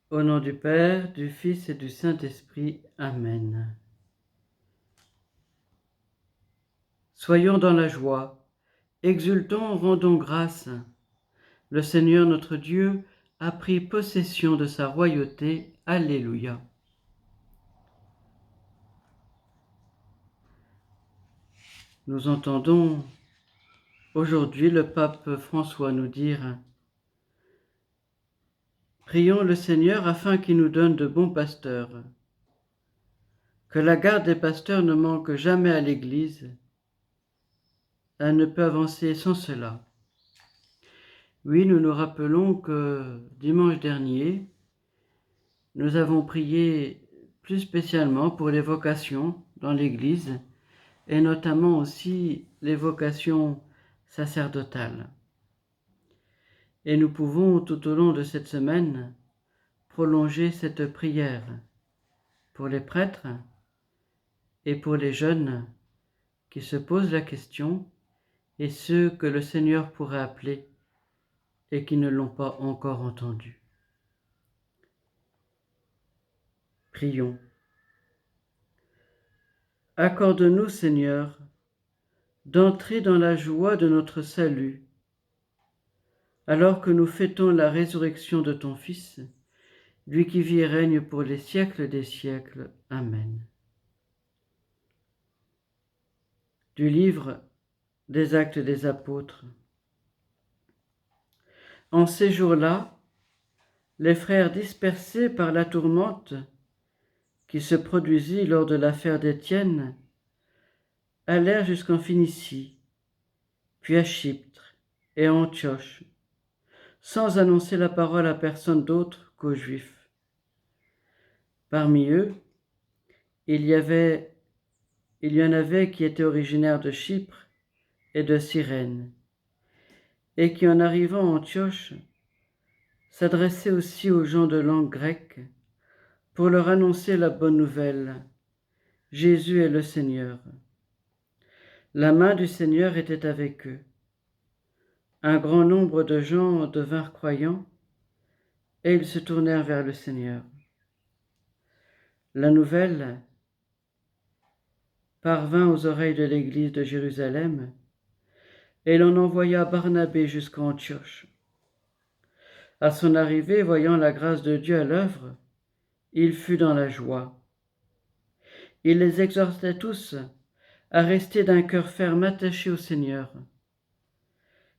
Au nom du Père, du Fils et du Saint-Esprit. Amen. Soyons dans la joie, exultons, rendons grâce. Le Seigneur notre Dieu a pris possession de sa royauté. Alléluia. Nous entendons aujourd'hui le pape François nous dire « Prions le Seigneur afin qu'il nous donne de bons pasteurs. Que la garde des pasteurs ne manque jamais à l'Église. Elle ne peut avancer sans cela. » Oui, nous nous rappelons que dimanche dernier, nous avons prié plus spécialement pour les vocations dans l'Église et notamment aussi les vocations sacerdotales. Et nous pouvons tout au long de cette semaine prolonger cette prière pour les prêtres et pour les jeunes qui se posent la question et ceux que le Seigneur pourrait appeler et qui ne l'ont pas encore entendu. Prions. Accorde-nous, Seigneur, d'entrer dans la joie de notre salut, alors que nous fêtons la résurrection de ton Fils, lui qui vit et règne pour les siècles des siècles. Amen. Du livre des Actes des Apôtres. En ces jours-là, les frères dispersés par la tourmente qui se produisit lors de l'affaire d'Étienne allèrent jusqu'en Phénicie, puis à Chypre et à Antioche, sans annoncer la parole à personne d'autre qu'aux Juifs. Parmi eux, il y en avait qui étaient originaires de Chypre et de Cyrène, et qui, en arrivant à Antioche, s'adressaient aussi aux gens de langue grecque pour leur annoncer la bonne nouvelle. Jésus est le Seigneur. La main du Seigneur était avec eux. Un grand nombre de gens devinrent croyants et ils se tournèrent vers le Seigneur. La nouvelle parvint aux oreilles de l'église de Jérusalem et l'on envoya Barnabé jusqu'à Antioche. À son arrivée, voyant la grâce de Dieu à l'œuvre, il fut dans la joie. Il les exhortait tous à rester d'un cœur ferme attaché au Seigneur.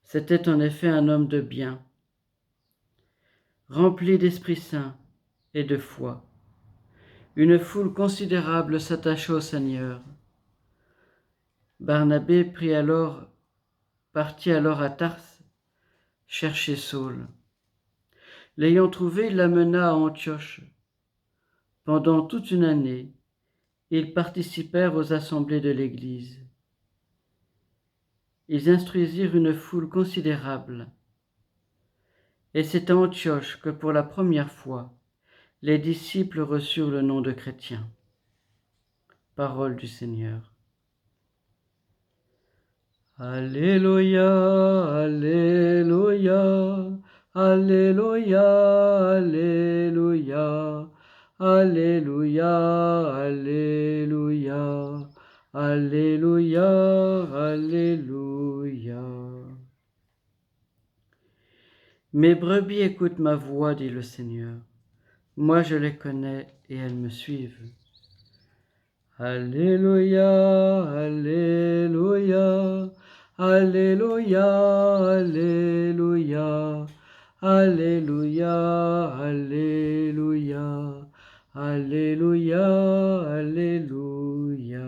C'était en effet un homme de bien, rempli d'Esprit Saint et de foi. Une foule considérable s'attacha au Seigneur. Barnabé partit alors à Tarse chercher Saul. L'ayant trouvé, il l'amena à Antioche. Pendant toute une année, ils participèrent aux assemblées de l'Église. Ils instruisirent une foule considérable. Et c'est à Antioche que pour la première fois, les disciples reçurent le nom de chrétiens. Parole du Seigneur. Alléluia, Alléluia, Alléluia, Alléluia, Alléluia, Alléluia, Alléluia, Alléluia. Mes brebis écoutent ma voix, dit le Seigneur. Moi je les connais et elles me suivent. Alléluia, Alléluia, Alléluia, Alléluia, Alléluia, Alléluia, Alléluia, Alléluia.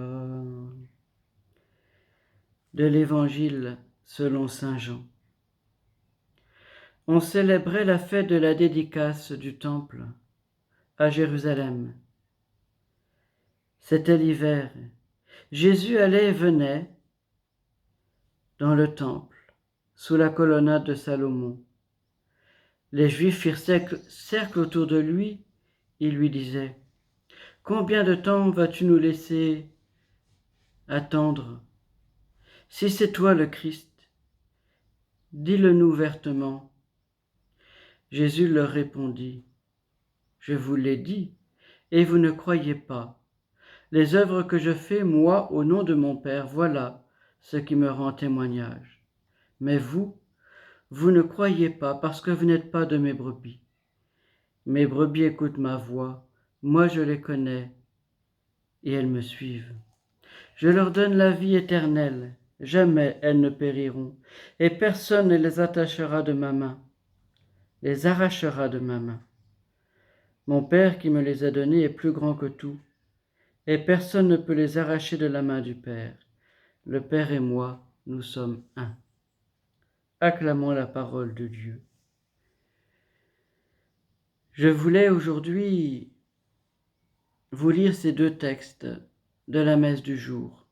De l'Évangile selon saint Jean. On célébrait la fête de la dédicace du temple à Jérusalem. C'était l'hiver. Jésus allait et venait dans le temple, sous la colonnade de Salomon. Les Juifs firent cercle autour de lui. Ils lui disaient : « Combien de temps vas-tu nous laisser attendre ? Si c'est toi le Christ, dis-le-nous ouvertement. » Jésus leur répondit : Je vous l'ai dit, et vous ne croyez pas. Les œuvres que je fais, moi, au nom de mon Père, voilà ce qui me rend témoignage. Mais vous, vous ne croyez pas parce que vous n'êtes pas de mes brebis. Mes brebis écoutent ma voix, moi je les connais, et elles me suivent. Je leur donne la vie éternelle, jamais elles ne périront, et personne ne les attachera de ma main, les arrachera de ma main. Mon Père qui me les a donnés est plus grand que tout, et personne ne peut les arracher de la main du Père. Le Père et moi, nous sommes un. Acclamons la parole de Dieu. Je voulais aujourd'hui vous lire ces deux textes de la messe du jour,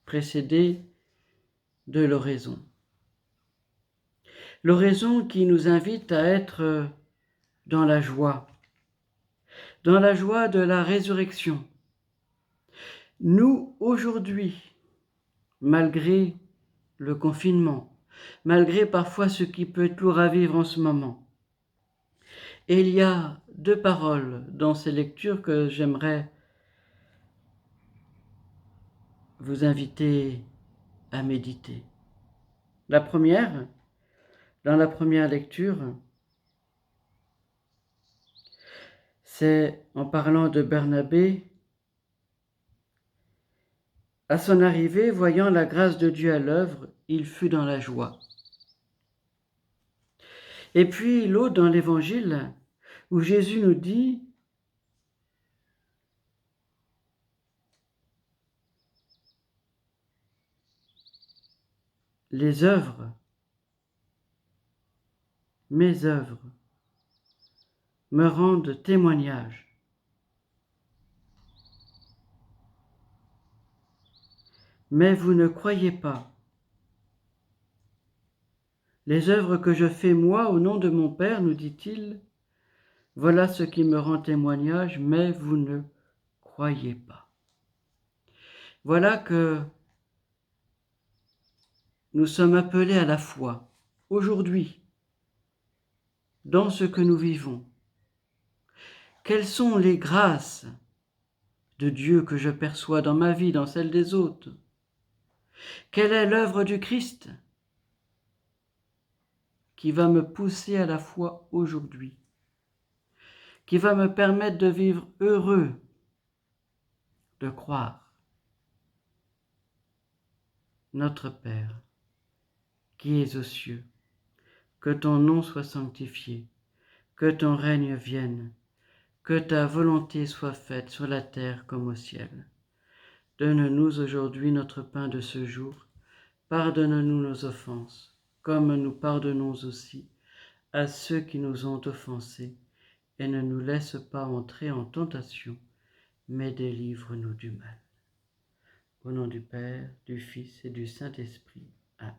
précédés de l'oraison. L'oraison qui nous invite à être dans la joie de la résurrection. Nous, aujourd'hui, malgré le confinement, malgré parfois ce qui peut être lourd à vivre en ce moment, et il y a deux paroles dans ces lectures que j'aimerais vous inviter à méditer. La première, dans la première lecture, c'est en parlant de Barnabé. À son arrivée, voyant la grâce de Dieu à l'œuvre, il fut dans la joie. Et puis l'autre dans l'Évangile, où Jésus nous dit « Les œuvres, mes œuvres, me rendent témoignage. Mais vous ne croyez pas. Les œuvres que je fais moi au nom de mon Père, nous dit-il, voilà ce qui me rend témoignage, mais vous ne croyez pas. » Voilà que nous sommes appelés à la foi, aujourd'hui, dans ce que nous vivons. Quelles sont les grâces de Dieu que je perçois dans ma vie, dans celle des autres? Quelle est l'œuvre du Christ qui va me pousser à la foi aujourd'hui, qui va me permettre de vivre heureux, de croire? Notre Père, qui es aux cieux, que ton nom soit sanctifié, que ton règne vienne, que ta volonté soit faite sur la terre comme au ciel. Donne-nous aujourd'hui notre pain de ce jour. Pardonne-nous nos offenses, comme nous pardonnons aussi à ceux qui nous ont offensés, et ne nous laisse pas entrer en tentation, mais délivre-nous du mal. Au nom du Père, du Fils et du Saint-Esprit. Amen.